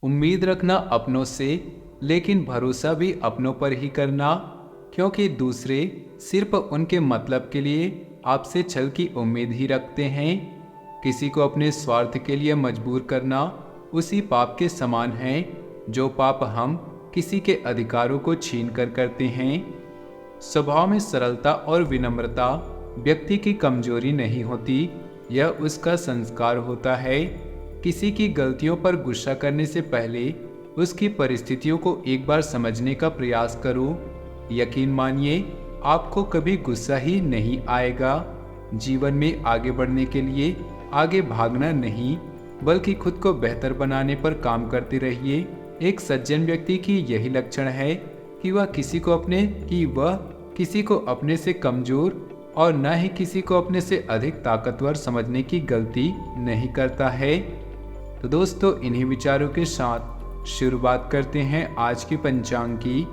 उम्मीद रखना अपनों से, लेकिन भरोसा भी अपनों पर ही करना, क्योंकि दूसरे सिर्फ उनके मतलब के लिए आपसे छल की उम्मीद ही रखते हैं। किसी को अपने स्वार्थ के लिए मजबूर करना उसी पाप के समान है जो पाप हम किसी के अधिकारों को छीन कर करते हैं। स्वभाव में सरलता और विनम्रता व्यक्ति की कमजोरी नहीं होती, यह उसका संस्कार होता है। किसी की गलतियों पर गुस्सा करने से पहले उसकी परिस्थितियों को एक बार समझने का प्रयास करो। यकीन मानिए, आपको कभी गुस्सा ही नहीं आएगा। जीवन में आगे बढ़ने के लिए आगे भागना नहीं, बल्कि खुद को बेहतर बनाने पर काम करते रहिए। एक सज्जन व्यक्ति की यही लक्षण है कि वह किसी को अपने से कमजोर और न ही किसी को अपने से अधिक ताकतवर समझने की गलती नहीं करता है। तो दोस्तों, इन्हीं विचारों के साथ शुरुआत करते हैं आज की पंचांग की।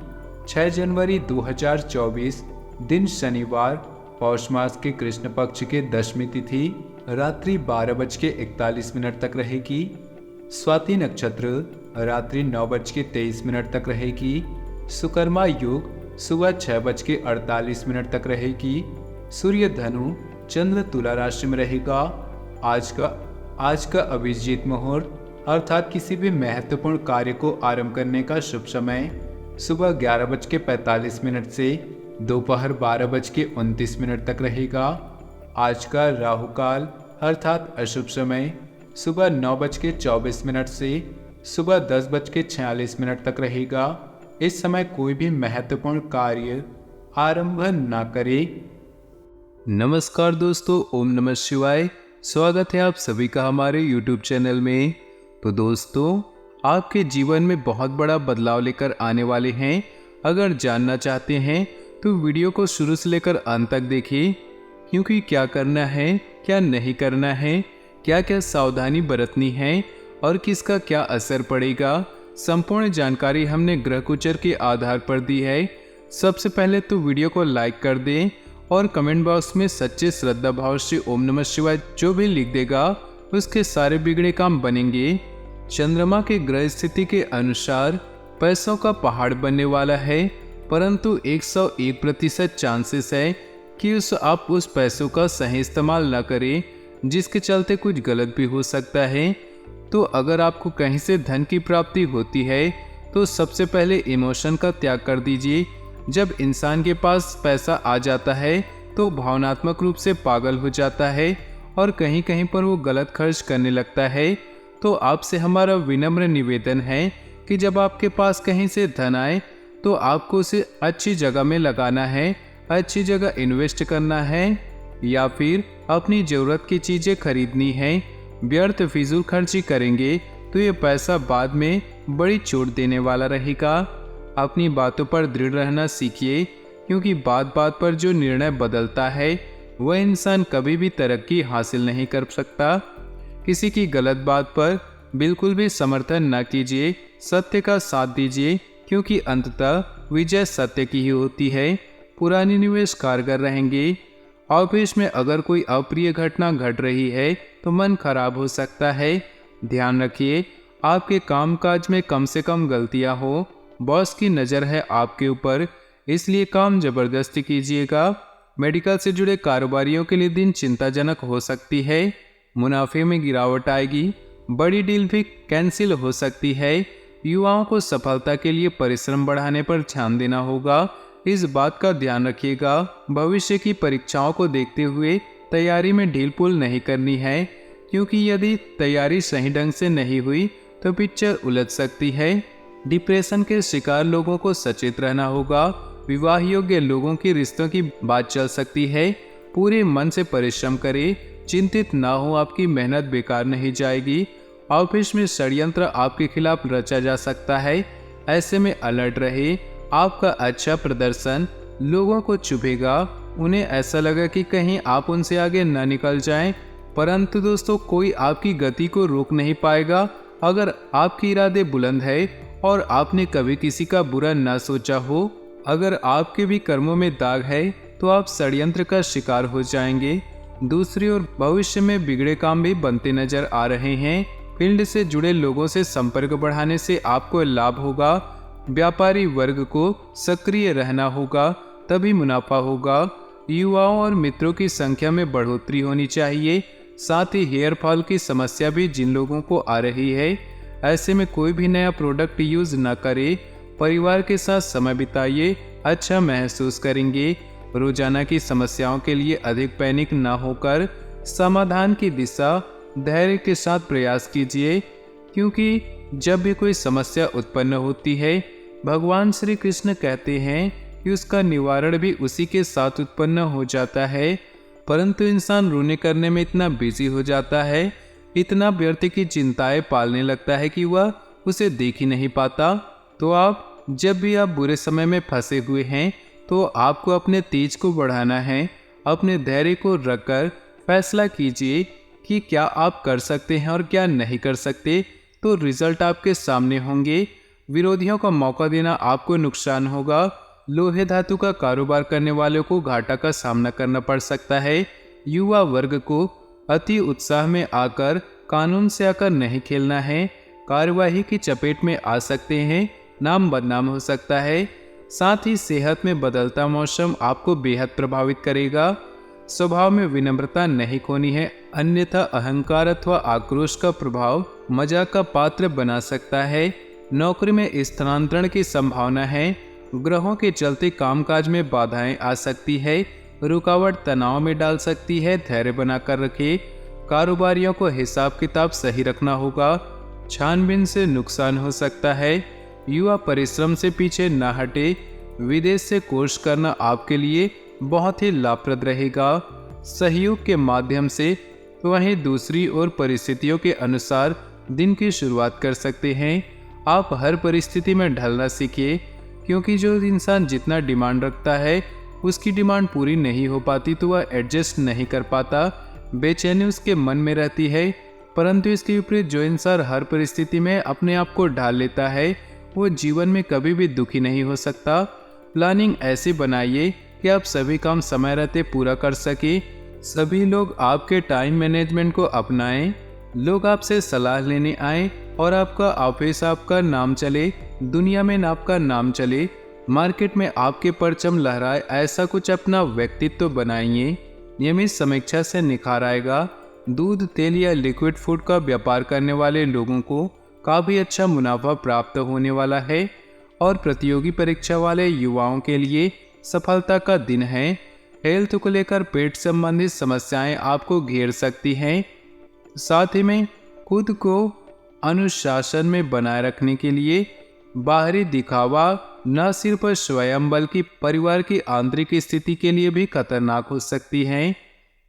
6 जनवरी 2024, दिन शनिवार, पौष मास के कृष्ण पक्ष के दशमी तिथि रात्रि 12:41 तक रहेगी। स्वाति नक्षत्र रात्रि 9:23 तक रहेगी। सुकर्मा योग सुबह 6:48 तक रहेगी। सूर्य धनु, चंद्र तुला राशि में रहेगा। आज का अभिजीत मुहूर्त अर्थात किसी भी महत्वपूर्ण कार्य को आरंभ करने का शुभ समय सुबह 11:45 से दोपहर 12:29 तक रहेगा। आज का राहु काल अर्थात अशुभ समय सुबह 9:24 से सुबह 10:46 तक रहेगा। इस समय कोई भी महत्वपूर्ण कार्य आरंभ न करें। नमस्कार दोस्तों, ओम नमः शिवाय। स्वागत है आप सभी का हमारे YouTube चैनल में। तो दोस्तों, आपके जीवन में बहुत बड़ा बदलाव लेकर आने वाले हैं। अगर जानना चाहते हैं तो वीडियो को शुरू से लेकर अंत तक देखिए, क्योंकि क्या करना है, क्या नहीं करना है, क्या क्या सावधानी बरतनी है और किसका क्या असर पड़ेगा, संपूर्ण जानकारी हमने ग्रह गोचर के आधार पर दी है। सबसे पहले तो वीडियो को लाइक कर दें और कमेंट बॉक्स में सच्चे श्रद्धा भाव से ओम नमः शिवाय जो भी लिख देगा उसके सारे बिगड़े काम बनेंगे। चंद्रमा के ग्रह स्थिति के अनुसार पैसों का पहाड़ बनने वाला है, परंतु 101% चांसेस है कि आप उस पैसों का सही इस्तेमाल न करें, जिसके चलते कुछ गलत भी हो सकता है। तो अगर आपको कहीं से धन की प्राप्ति होती है तो सबसे पहले इमोशन का त्याग कर दीजिए। जब इंसान के पास पैसा आ जाता है तो भावनात्मक रूप से पागल हो जाता है और कहीं कहीं पर वो गलत खर्च करने लगता है। तो आपसे हमारा विनम्र निवेदन है कि जब आपके पास कहीं से धन आए तो आपको उसे अच्छी जगह में लगाना है, अच्छी जगह इन्वेस्ट करना है या फिर अपनी ज़रूरत की चीज़ें खरीदनी है। व्यर्थ फिजूल खर्ची करेंगे तो ये पैसा बाद में बड़ी चोट देने वाला रहेगा। अपनी बातों पर दृढ़ रहना सीखिए, क्योंकि बात बात पर जो निर्णय बदलता है वह इंसान कभी भी तरक्की हासिल नहीं कर सकता। किसी की गलत बात पर बिल्कुल भी समर्थन न कीजिए, सत्य का साथ दीजिए, क्योंकि अंततः विजय सत्य की ही होती है। पुरानी निवेश कारगर रहेंगे। ऑफिस में अगर कोई अप्रिय घटना घट रही है तो मन खराब हो सकता है। ध्यान रखिए, आपके कामकाज में कम से कम गलतियां हो। बॉस की नज़र है आपके ऊपर, इसलिए काम जबरदस्ती कीजिएगा। मेडिकल से जुड़े कारोबारियों के लिए दिन चिंताजनक हो सकती है। मुनाफे में गिरावट आएगी। बड़ी डील भी कैंसिल हो सकती है। युवाओं को सफलता के लिए परिश्रम बढ़ाने पर ध्यान देना होगा। इस बात का ध्यान रखिएगा, भविष्य की परीक्षाओं को देखते हुए तैयारी में ढील पुल नहीं करनी है, क्योंकि यदि तैयारी सही ढंग से नहीं हुई तो पिक्चर उलझ सकती है। डिप्रेशन के शिकार लोगों को सचेत रहना होगा। विवाह योग्य लोगों की रिश्तों की बात चल सकती है। पूरे मन से परिश्रम करें, चिंतित ना हो, आपकी मेहनत बेकार नहीं जाएगी। ऑफिस में षड्यंत्र आपके खिलाफ रचा जा सकता है, ऐसे में अलर्ट रहे। आपका अच्छा प्रदर्शन लोगों को चुभेगा, उन्हें ऐसा लगा कि कहीं आप उनसे आगे न निकल जाएं। परंतु दोस्तों, कोई आपकी गति को रोक नहीं पाएगा अगर आपके इरादे बुलंद है और आपने कभी किसी का बुरा न सोचा हो। अगर आपके भी कर्मों में दाग है तो आप षड्यंत्र का शिकार हो जाएंगे। दूसरी ओर भविष्य में बिगड़े काम भी बनते नजर आ रहे हैं। फील्ड से जुड़े लोगों से संपर्क बढ़ाने से आपको लाभ होगा। व्यापारी वर्ग को सक्रिय रहना होगा, तभी मुनाफा होगा। युवाओं और मित्रों की संख्या में बढ़ोतरी होनी चाहिए। साथ ही हेयर फॉल की समस्या भी जिन लोगों को आ रही है, ऐसे में कोई भी नया प्रोडक्ट यूज न करें। परिवार के साथ समय बिताइए, अच्छा महसूस करेंगे। रोजाना की समस्याओं के लिए अधिक पैनिक न होकर समाधान की दिशा धैर्य के साथ प्रयास कीजिए, क्योंकि जब भी कोई समस्या उत्पन्न होती है, भगवान श्री कृष्ण कहते हैं कि उसका निवारण भी उसी के साथ उत्पन्न हो जाता है। परंतु इंसान रोने करने में इतना बिजी हो जाता है, इतना व्यर्थ की चिंताएं पालने लगता है कि वह उसे देख ही नहीं पाता। तो जब भी आप बुरे समय में फंसे हुए हैं, तो आपको अपने तेज को बढ़ाना है। अपने धैर्य को रखकर फैसला कीजिए कि क्या आप कर सकते हैं और क्या नहीं कर सकते, तो रिजल्ट आपके सामने होंगे। विरोधियों को मौका देना आपको नुकसान होगा। लोहे धातु का कारोबार करने वालों को घाटा का सामना करना पड़ सकता है। युवा वर्ग को अति उत्साह में आकर कानून से आकर नहीं खेलना है। कार्यवाही की चपेट में आ सकते हैं, नाम बदनाम हो सकता है। साथ ही सेहत में बदलता मौसम आपको बेहद प्रभावित करेगा। स्वभाव में विनम्रता नहीं खोनी है, अन्यथा अहंकार अथवा आक्रोश का प्रभाव मजाक का पात्र बना सकता है। नौकरी में स्थानांतरण की संभावना है। ग्रहों के चलते कामकाज में बाधाएं आ सकती है। रुकावट तनाव में डाल सकती है, धैर्य बनाकर रखें। कारोबारियों को हिसाब किताब सही रखना होगा, छानबीन से नुकसान हो सकता है। युवा परिश्रम से पीछे न हटे। विदेश से कोर्स करना आपके लिए बहुत ही लाभप्रद रहेगा। सहयोग के माध्यम से वहीं दूसरी ओर परिस्थितियों के अनुसार दिन की शुरुआत कर सकते हैं। आप हर परिस्थिति में ढलना सीखिए, क्योंकि जो इंसान जितना डिमांड रखता है, उसकी डिमांड पूरी नहीं हो पाती तो वह एडजस्ट नहीं कर पाता, बेचैनी उसके मन में रहती है। परंतु इसके विपरीत जो इंसान हर परिस्थिति में अपने आप को ढाल लेता है, वो जीवन में कभी भी दुखी नहीं हो सकता। प्लानिंग ऐसी बनाइए कि आप सभी काम समय रहते पूरा कर सके। सभी लोग आपके टाइम मैनेजमेंट को अपनाएं। लोग आपसे सलाह लेने आए और आपका ऑफिस आपका नाम चले, दुनिया में आपका नाम चले, मार्केट में आपके परचम लहराए, ऐसा कुछ अपना व्यक्तित्व बनाइए। नियमित समीक्षा से निखार आएगा। दूध, तेल या लिक्विड फूड का व्यापार करने वाले लोगों को काफ़ी अच्छा मुनाफा प्राप्त होने वाला है। और प्रतियोगी परीक्षा वाले युवाओं के लिए सफलता का दिन है। हेल्थ को लेकर पेट संबंधित समस्याएं आपको घेर सकती हैं। साथ ही में खुद को अनुशासन में बनाए रखने के लिए बाहरी दिखावा न सिर्फ स्वयं बल्कि परिवार की आंतरिक स्थिति के लिए भी खतरनाक हो सकती हैं।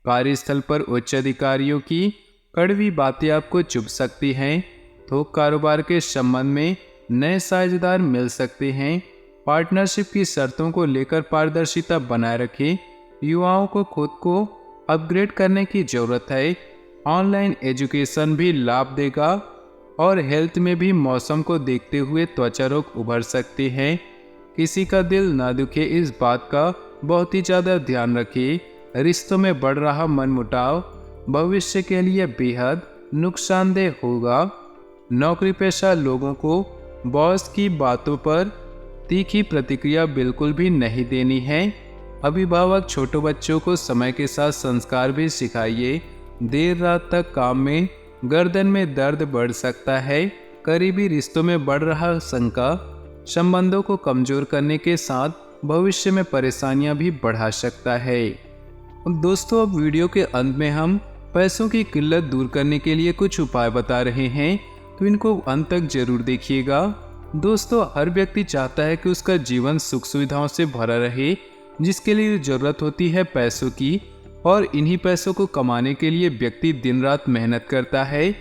कार्यस्थल पर उच्च अधिकारियों की कड़वी बातें आपको चुभ सकती हैं। थोक कारोबार के संबंध में नए साझेदार मिल सकते हैं। पार्टनरशिप की शर्तों को लेकर पारदर्शिता बनाए रखें। युवाओं को खुद को अपग्रेड करने की जरूरत है। ऑनलाइन एजुकेशन भी लाभ देगा और हेल्थ में भी मौसम को देखते हुए त्वचा रोग उभर सकते हैं। किसी का दिल ना दुखे, इस बात का बहुत ही ज़्यादा ध्यान रखिए। रिश्तों में बढ़ रहा मनमुटाव भविष्य के लिए बेहद नुकसानदेह होगा। नौकरी पेशा लोगों को बॉस की बातों पर तीखी प्रतिक्रिया बिल्कुल भी नहीं देनी है। अभिभावक छोटे बच्चों को समय के साथ संस्कार भी सिखाइए। देर रात तक काम में गर्दन में दर्द बढ़ सकता है। करीबी रिश्तों में बढ़ रहा शंका संबंधों को कमजोर करने के साथ भविष्य में परेशानियां भी बढ़ा सकता है। दोस्तों, अब वीडियो के अंत में हम पैसों की किल्लत दूर करने के लिए कुछ उपाय बता रहे हैं, तो इनको अंत तक जरूर देखिएगा। दोस्तों, हर व्यक्ति चाहता है कि उसका जीवन सुख सुविधाओं से भरा रहे, जिसके लिए जरूरत होती है पैसों की। और इन्हीं पैसों को कमाने के लिए व्यक्ति दिन रात मेहनत करता है,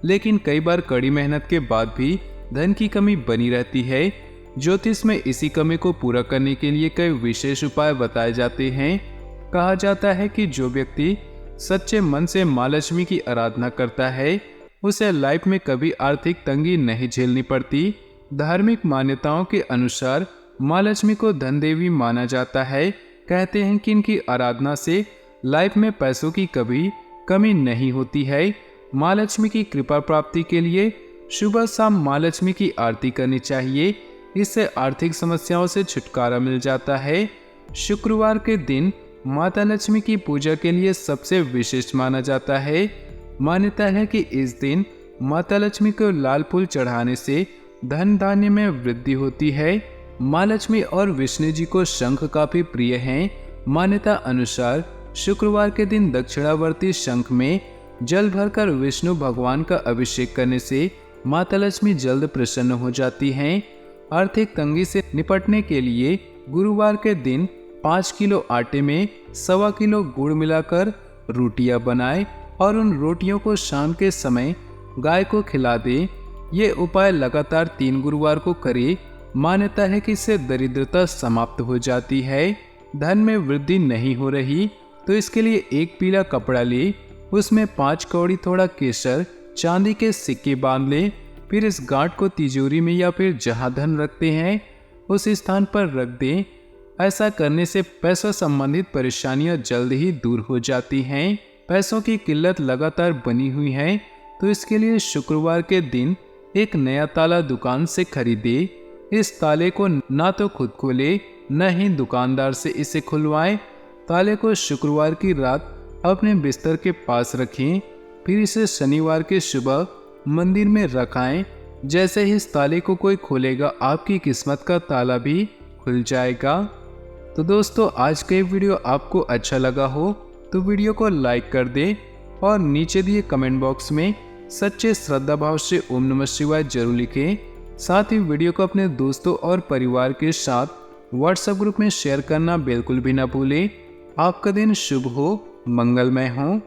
लेकिन कई बार कड़ी मेहनत के बाद भी धन की कमी बनी रहती है। ज्योतिष में इसी कमी को पूरा करने के लिए कई विशेष उपाय बताए जाते हैं। कहा जाता है कि जो व्यक्ति सच्चे मन से माँ लक्ष्मी की आराधना करता है, उसे लाइफ में कभी आर्थिक तंगी नहीं झेलनी पड़ती। धार्मिक मान्यताओं के अनुसार माँ लक्ष्मी को धन देवी माना जाता है। कहते हैं कि इनकी आराधना से लाइफ में पैसों की कभी कमी नहीं होती है। माँ लक्ष्मी की कृपा प्राप्ति के लिए सुबह शाम माँ लक्ष्मी की आरती करनी चाहिए। इससे आर्थिक समस्याओं से छुटकारा मिल जाता है। शुक्रवार के दिन माता लक्ष्मी की पूजा के लिए सबसे विशिष्ट माना जाता है। मान्यता है कि इस दिन माता लक्ष्मी को लाल फूल चढ़ाने से धन धान्य में वृद्धि होती है। माँ लक्ष्मी और विष्णु जी को शंख काफी प्रिय हैं। मान्यता अनुसार शुक्रवार के दिन दक्षिणावर्ती शंख में जल भरकर विष्णु भगवान का अभिषेक करने से माता लक्ष्मी जल्द प्रसन्न हो जाती हैं। आर्थिक तंगी से निपटने के लिए गुरुवार के दिन 5 किलो आटे में 1.25 किलो गुड़ मिलाकर रोटियां बनाएं और उन रोटियों को शाम के समय गाय को खिला दें। ये उपाय लगातार 3 गुरुवार को करें। मान्यता है कि इससे दरिद्रता समाप्त हो जाती है। धन में वृद्धि नहीं हो रही तो इसके लिए एक पीला कपड़ा ले, उसमें 5 कौड़ी थोड़ा केसर चांदी के सिक्के बांध ले। फिर इस गांठ को तिजोरी में या फिर जहां धन रखते हैं उस स्थान पर रख दें। ऐसा करने से पैसों संबंधित परेशानियां जल्द ही दूर हो जाती हैं। पैसों की किल्लत लगातार बनी हुई है तो इसके लिए शुक्रवार के दिन एक नया ताला दुकान से खरीदे। इस ताले को ना तो खुद खोले न ही दुकानदार से इसे खुलवाएं। ताले को शुक्रवार की रात अपने बिस्तर के पास रखें। फिर इसे शनिवार के सुबह मंदिर में रखाएं। जैसे ही इस ताले को कोई खोलेगा आपकी किस्मत का ताला भी खुल जाएगा। तो दोस्तों, आज का ये वीडियो आपको अच्छा लगा हो तो वीडियो को लाइक कर दें और नीचे दिए कमेंट बॉक्स में सच्चे श्रद्धा भाव से ओम नमः शिवाय जरूर लिखें। साथ ही वीडियो को अपने दोस्तों और परिवार के साथ व्हाट्सएप ग्रुप में शेयर करना बिल्कुल भी ना भूलें। आपका दिन शुभ हो, मंगलमय हो।